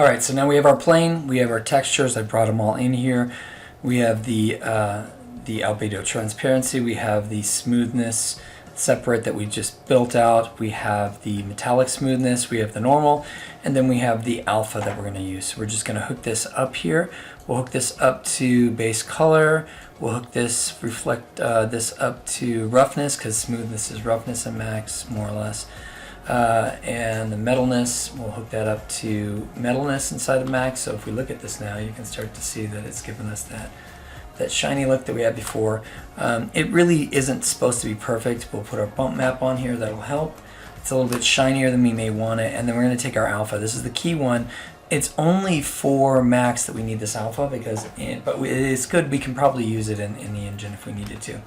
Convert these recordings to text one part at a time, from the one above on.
Alright, so now we have our plane, we have our textures, I brought them all in here. We have the albedo transparency, we have the smoothness separate that we just built out, we have the metallic smoothness, we have the normal, and then we have the alpha that we're going to use. So we're just going to hook this up here. We'll hook this up to base color, we'll hook this, reflect this up to roughness, because smoothness is roughness and max, more or less. And the metalness, we'll hook that up to metalness inside of max. So if we look at this now, you can start to see that it's given us that shiny look that we had before. It really isn't supposed to be perfect. We'll put our bump map on here, that'll help. It's a little bit shinier than we may want it, and then we're going to take our alpha. This is the key one. It's only for max that we need this alpha, but it is good. We can probably use it in the engine if we needed to.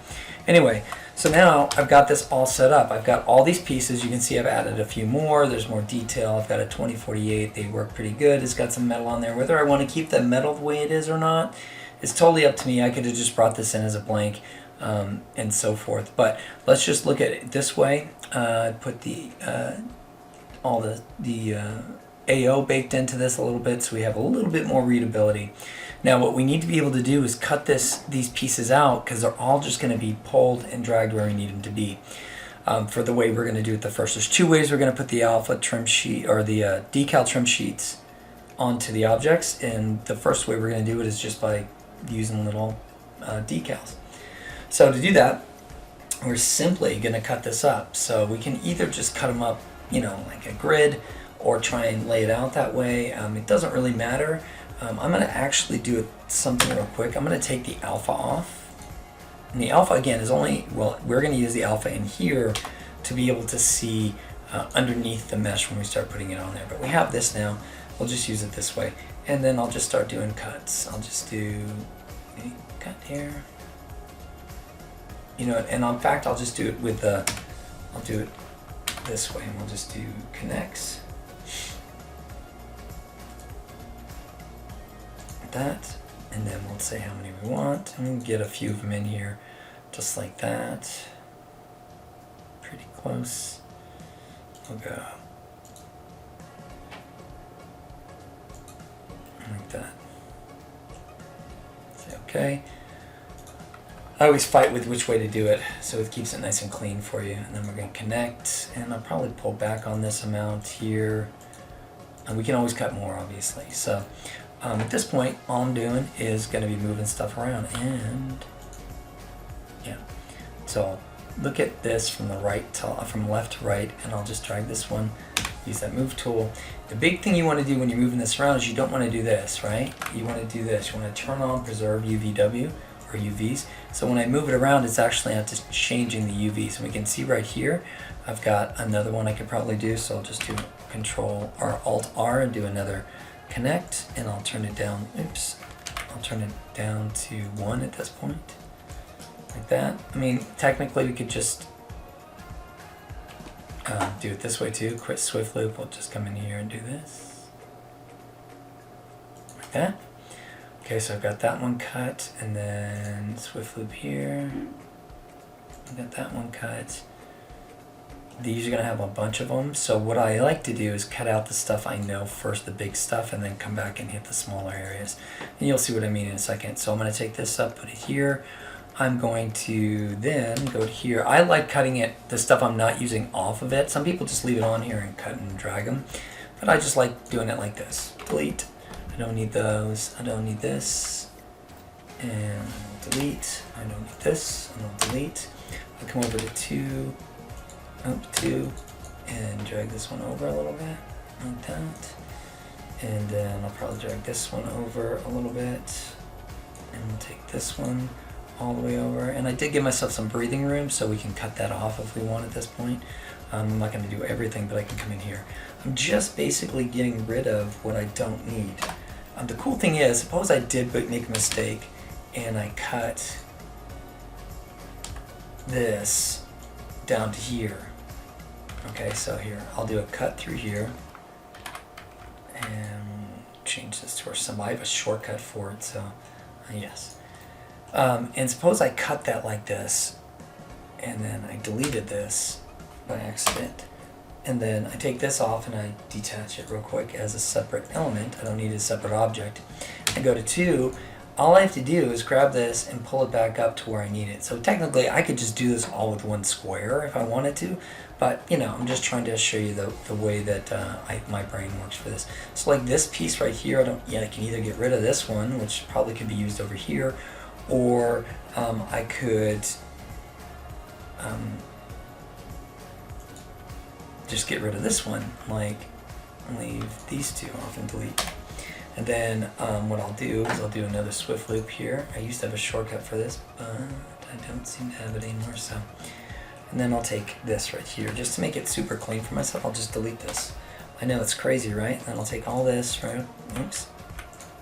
Anyway, so now I've got this all set up. I've got all these pieces. You can see I've added a few more. There's more detail. I've got a 2048. They work pretty good. It's got some metal on there. Whether I want to keep the metal the way it is or not, it's totally up to me. I could have just brought this in as a blank and so forth. But let's just look at it this way. Put all the AO baked into this a little bit, so we have a little bit more readability. Now what we need to be able to do is cut these pieces out, because they're all just going to be pulled and dragged where we need them to be. For the way we're going to do it the first, there's two ways we're going to put the alpha trim sheet or the decal trim sheets onto the objects, and the first way we're going to do it is just by using little decals. So to do that, we're simply going to cut this up. So we can either just cut them up, like a grid, or try and lay it out that way. It doesn't really matter. I'm going to actually do something real quick. I'm going to take the alpha off. And the alpha, again, is only, well, we're going to use the alpha in here to be able to see underneath the mesh when we start putting it on there. But we have this now. We'll just use it this way. And then I'll just start doing cuts. I'll just do a cut here. And in fact, I'll just do it with I'll do it this way, and we'll just do connects. That, and then we'll say how many we want, and we'll get a few of them in here, just like that. Pretty close. We'll go like that. Say okay. I always fight with which way to do it, so it keeps it nice and clean for you. And then we're going to connect, and I'll probably pull back on this amount here. And we can always cut more, obviously. So at this point, all I'm doing is going to be moving stuff around, and yeah. So look at this from from left to right, and I'll just drag this one. Use that move tool. The big thing you want to do when you're moving this around is you don't want to do this, right? You want to do this. You want to turn on preserve UVW. Or UVs. So when I move it around, it's actually not just changing the UVs. And we can see right here, I've got another one I could probably do. So I'll just do Control or Alt R and do another connect, and I'll turn it down. Oops, I'll turn it down to 1 at this point, like that. I mean, technically we could just do it this way too. Quit Swift Loop. We'll just come in here and do this, like that. Okay, so I've got that one cut, and then Swift Loop here. I've got that one cut. These are going to have a bunch of them, so what I like to do is cut out the stuff I know first, the big stuff, and then come back and hit the smaller areas. And you'll see what I mean in a second. So I'm going to take this up, put it here. I'm going to then go to here. I like cutting it, the stuff I'm not using, off of it. Some people just leave it on here and cut and drag them, but I just like doing it like this. Delete. I don't need those. I don't need this. And I'll delete. I don't need this. And I'll delete. I'll come over to 2, and drag this one over a little bit, like that. And then I'll probably drag this one over a little bit. And we'll take this one all the way over. And I did give myself some breathing room, so we can cut that off if we want at this point. I'm not going to do everything, but I can come in here. I'm just basically getting rid of what I don't need. The cool thing is, suppose I did make a mistake and I cut this down to here. Okay, so here, I'll do a cut through here and change this to our symbol. I have a shortcut for it, so yes. And suppose I cut that like this, and then I deleted this by accident. And then I take this off and I detach it real quick as a separate element. I don't need a separate object. I go to 2. All I have to do is grab this and pull it back up to where I need it. So technically I could just do this all with one square if I wanted to, but you know, I'm just trying to show you the way that my brain works for this. So like this piece right here, I can either get rid of this one, which probably could be used over here, or I could just get rid of this one, like leave these two off and delete. And then what I'll do is I'll do another swift loop here. I used to have a shortcut for this, but I don't seem to have it anymore. So, and then I'll take this right here just to make it super clean for myself. I'll just delete this. I know it's crazy, right? And I'll take all this, right? Oops.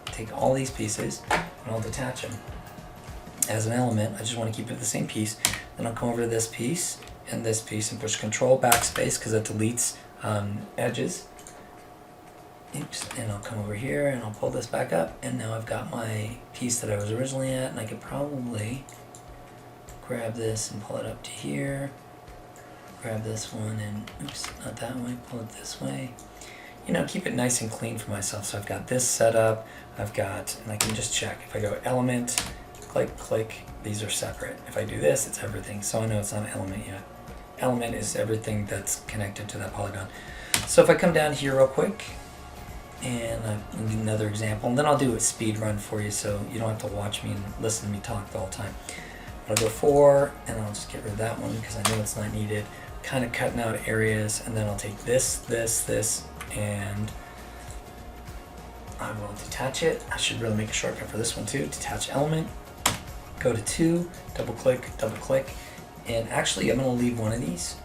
Take all these pieces and I'll detach them as an element. I just want to keep it the same piece. Then I'll come over to this piece and push Control Backspace because it deletes edges. Oops, and I'll come over here and I'll pull this back up, and now I've got my piece that I was originally at, and I could probably grab this and pull it up to here, grab this one and, oops, not that way, pull it this way. You know, keep it nice and clean for myself. So I've got this set up, and I can just check. If I go element, click, click, these are separate. If I do this, it's everything. So I know it's not an element yet. Element is everything that's connected to that polygon. So if I come down here real quick, and another example, and then I'll do a speed run for you so you don't have to watch me and listen to me talk the whole time. But I'll go 4, and I'll just get rid of that one because I know it's not needed. Kind of cutting out areas, and then I'll take this, and I will detach it. I should really make a shortcut for this one too. Detach element, go to 2, double click, and actually I'm going to leave one of these.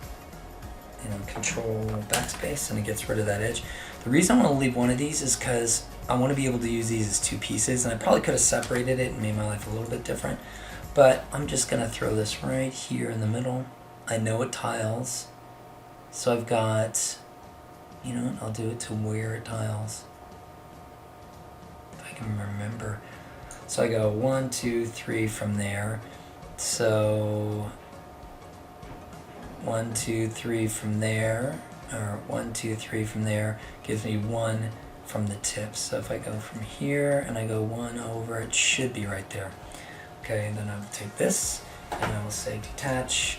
And Control Backspace, and it gets rid of that edge. The reason I want to leave one of these is because I want to be able to use these as 2 pieces, and I probably could have separated it and made my life a little bit different, but I'm just going to throw this right here in the middle. I know it tiles, so I've got, you know what, I'll do it to where it tiles, if I can remember. So I go 1, 2, 3 from there, so 1, 2, 3 from there, or 1, 2, 3 from there gives me 1 from the tip. So if I go from here and I go 1 over, it should be right there. Okay, and then I'll take this and I will say detach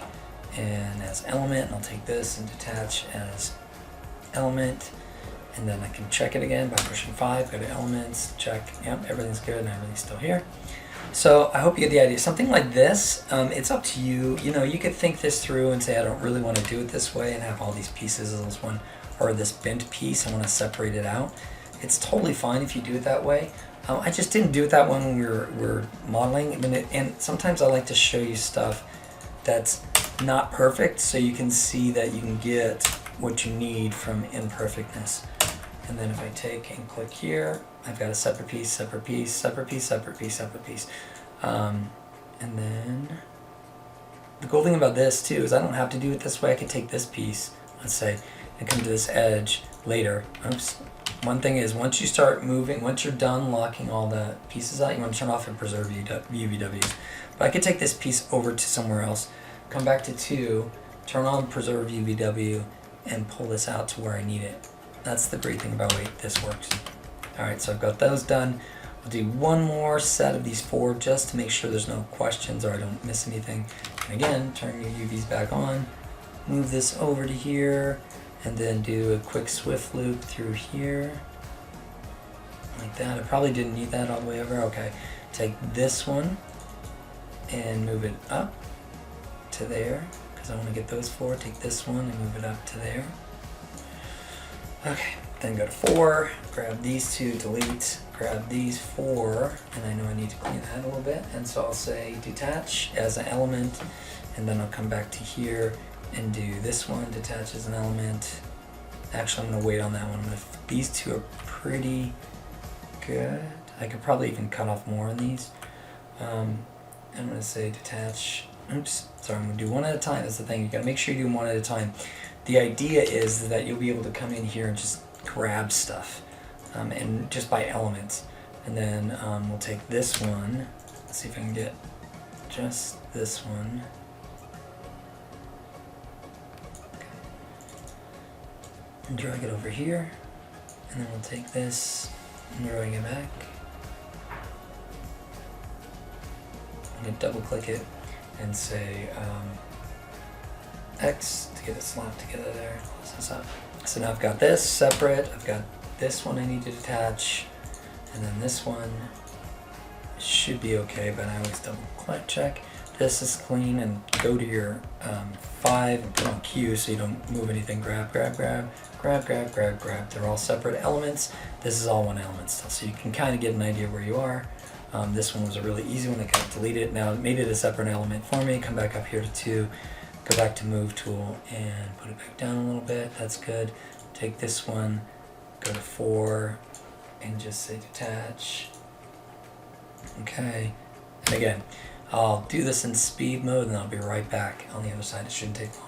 and as element, and I'll take this and detach as element, and then I can check it again by pushing 5, go to elements, check, yep, everything's good and everything's still here. So I hope you get the idea. Something like this, it's up to you. You know, you could think this through and say, I don't really want to do it this way and have all these pieces as this one, or this bent piece, I want to separate it out. It's totally fine if you do it that way. I just didn't do it that way when we were modeling. And sometimes I like to show you stuff that's not perfect so you can see that you can get what you need from imperfectness. And then if I take and click here, I've got a separate piece, separate piece, separate piece, separate piece, separate piece. And then the cool thing about this too is I don't have to do it this way. I can take this piece, let's say, and come to this edge later. Oops. One thing is, once you start moving, once you're done locking all the pieces out, you want to turn off and preserve UVWs. But I could take this piece over to somewhere else, come back to 2, turn on preserve UVW, and pull this out to where I need it. That's the great thing about the way this works. Alright, so I've got those done. I'll do one more set of these 4 just to make sure there's no questions or I don't miss anything. And again, turn your UVs back on, move this over to here, and then do a quick swift loop through here. Like that. I probably didn't need that all the way over. Okay, take this one and move it up to there, because I want to get those 4. Take this one and move it up to there. Okay, then go to 4, grab these 2, delete, grab these 4, and I know I need to clean that a little bit, and so I'll say detach as an element, and then I'll come back to here and do this one, detach as an element. Actually, I'm going to wait on that one. These 2 are pretty good. I could probably even cut off more on these. I'm going to say detach. Oops, sorry, I'm going to do one at a time. That's the thing. You got to make sure you do them one at a time. The idea is that you'll be able to come in here and just grab stuff, and just by elements. And then we'll take this one. Let's see if I can get just this one. and drag it over here, and then we'll take this and drag it back. I'm going to double click it and say X to get it slapped together there. Close this up. So now I've got this separate, I've got this one I need to detach, and then this one should be okay, but I always double click check. This is clean, and go to your 5 and put on Q so you don't move anything. Grab, grab, grab, grab, grab, grab, grab. They're all separate elements. This is all one element still, so you can kind of get an idea where you are. This one was a really easy one. I got to delete it. Now it made it a separate element for me. Come back up here to 2, go back to move tool and put it back down a little bit. That's good. Take this one, go to 4 and just say detach. Okay, and again, I'll do this in speed mode and I'll be right back on the other side. It shouldn't take long.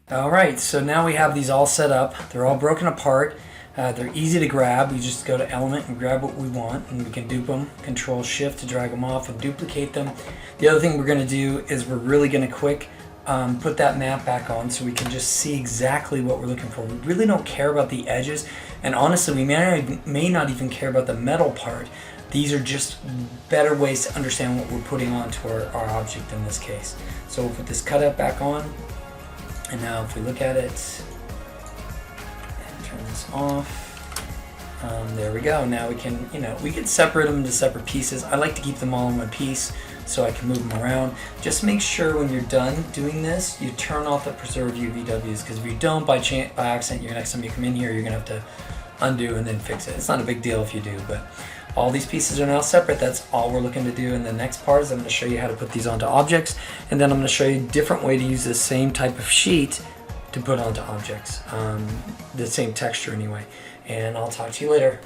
All right, so now we have these all set up. They're all broken apart. They're easy to grab. We just go to element and grab what we want, and we can dupe them. Control Shift to drag them off and duplicate them. The other thing we're going to do is we're really going to quick put that map back on so we can just see exactly what we're looking for. We really don't care about the edges, and honestly, we may not even care about the metal part. These are just better ways to understand what we're putting onto our object in this case. So we'll put this cutout back on. And now if we look at it, and turn this off, there we go. Now we can, we can separate them into separate pieces. I like to keep them all in one piece so I can move them around. Just make sure when you're done doing this, you turn off the preserve UVWs, because if you don't, by accident, next time you come in here, you're gonna have to undo and then fix it. It's not a big deal if you do, but All these pieces are now separate. That's all we're looking to do. In the next part is I'm going to show you how to put these onto objects, and then I'm going to show you a different way to use the same type of sheet to put onto objects, the same texture anyway. And I'll talk to you later.